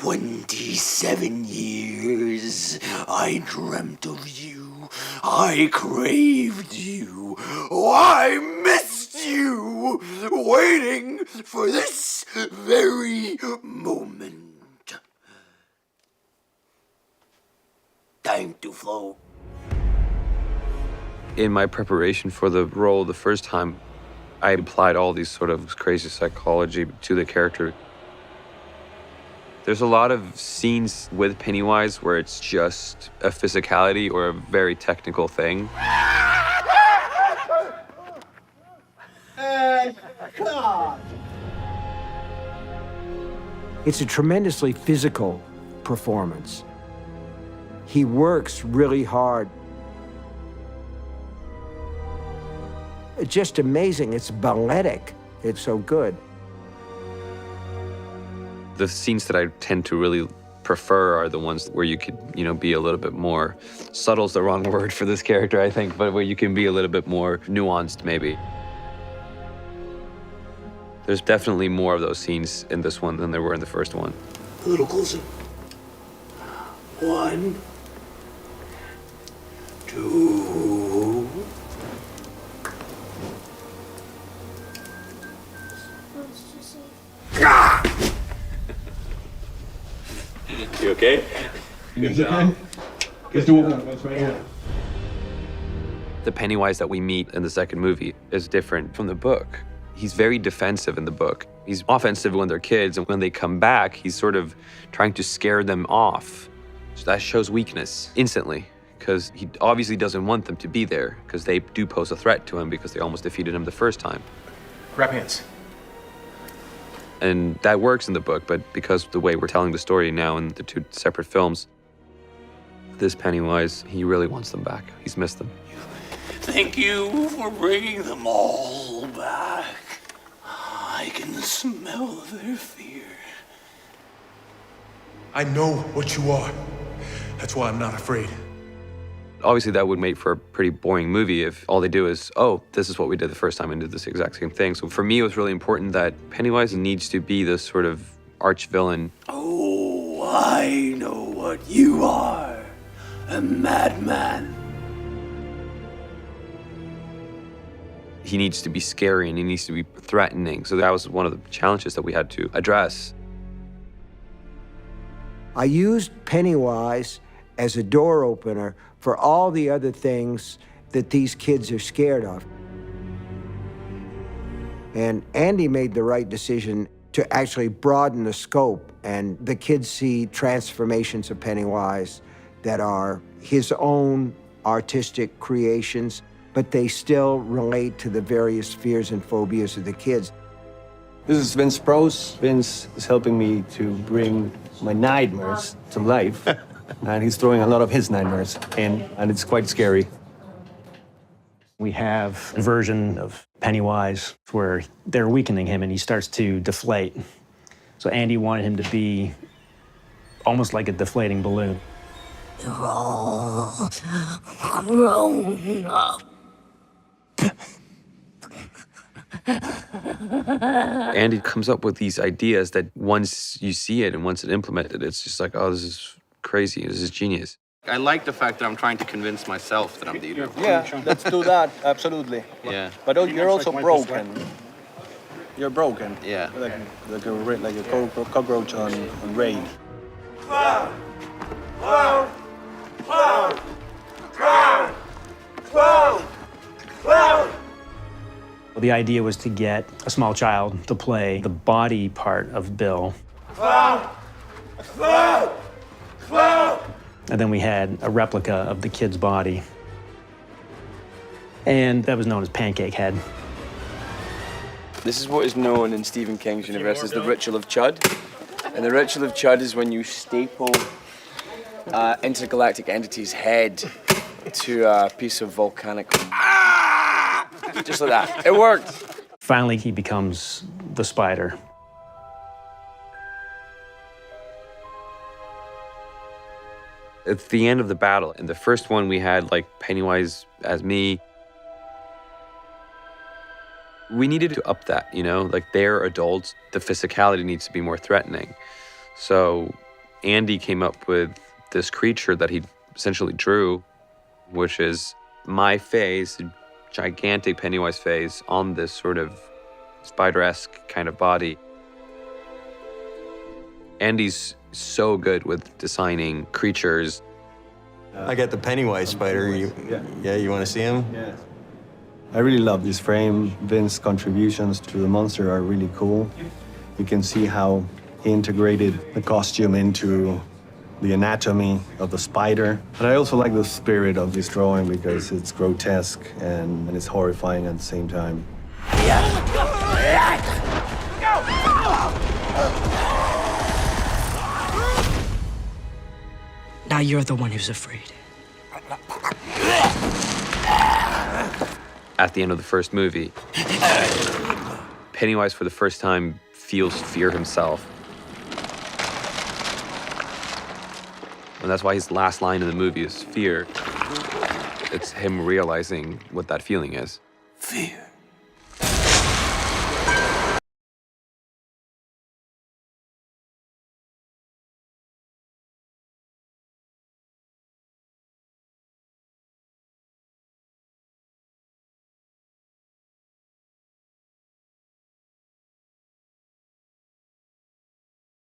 27 years, I dreamt of you. I craved you. Oh, I missed you. Waiting for this very moment. Time to flow. In my preparation for the role the first time, I applied all these sort of crazy psychology to the character. There's a lot of scenes with Pennywise where it's just a physicality or a very technical thing. It's a tremendously physical performance. He works really hard. It's just amazing. It's balletic. It's so good. The scenes that I tend to really prefer are the ones where you could, be a little bit more, subtle's the wrong word for this character, I think, but where you can be a little bit more nuanced, maybe. There's definitely more of those scenes in this one than there were in the first one. A little closer. 1, 2. You okay? Good job. Let's do it. That's right here. The Pennywise that we meet in the second movie is different from the book. He's very defensive in the book. He's offensive when they're kids, and when they come back, he's sort of trying to scare them off. So that shows weakness instantly, because he obviously doesn't want them to be there, because they do pose a threat to him because they almost defeated him the first time. Grab hands. And that works in the book, but because of the way we're telling the story now in the two separate films, this Pennywise, he really wants them back. He's missed them. Thank you for bringing them all back. I can smell their fear. I know what you are. That's why I'm not afraid. Obviously, that would make for a pretty boring movie if all they do is, oh, this is what we did the first time and did this exact same thing. So for me, it was really important that Pennywise needs to be this sort of arch villain. Oh, I know what you are. A madman. He needs to be scary and he needs to be threatening. So that was one of the challenges that we had to address. I used Pennywise as a door opener for all the other things that these kids are scared of. And Andy made the right decision to actually broaden the scope, and the kids see transformations of Pennywise that are his own artistic creations, but they still relate to the various fears and phobias of the kids. This is Vince Prose. Vince is helping me to bring my nightmares to life. And he's throwing a lot of his nightmares in, and it's quite scary. We have a version of Pennywise where they're weakening him and he starts to deflate. So Andy wanted him to be almost like a deflating balloon. You're all grown up. Andy comes up with these ideas that once you see it and once it's implemented, it's just like, oh, this is crazy, this is genius. I like the fact that I'm trying to convince myself that I'm the eater. Yeah, let's do that, absolutely. Yeah. But you're also broken. You're broken. Yeah. Like a cockroach on raid. The idea was to get a small child to play the body part of Bill. And then we had a replica of the kid's body. And that was known as Pancake Head. This is what is known in Stephen King's universe as the ritual of Chud. And the ritual of Chud is when you staple intergalactic entity's head to a piece of volcanic... Just like that. It worked. Finally, he becomes the spider. At the end of the battle, in the first one, we had like Pennywise as me. We needed to up that, like they're adults. The physicality needs to be more threatening. So Andy came up with this creature that he essentially drew, which is my face, a gigantic Pennywise face on this sort of spider-esque kind of body. Andy's so good with designing creatures. I got the Pennywise spider. You want to see him? Yeah. I really love this frame. Vince's contributions to the monster are really cool. You can see how he integrated the costume into the anatomy of the spider. But I also like the spirit of this drawing because it's grotesque and it's horrifying at the same time. Now you're the one who's afraid. At the end of the first movie, Pennywise for the first time feels fear himself. And that's why his last line in the movie is fear. It's him realizing what that feeling is. Fear.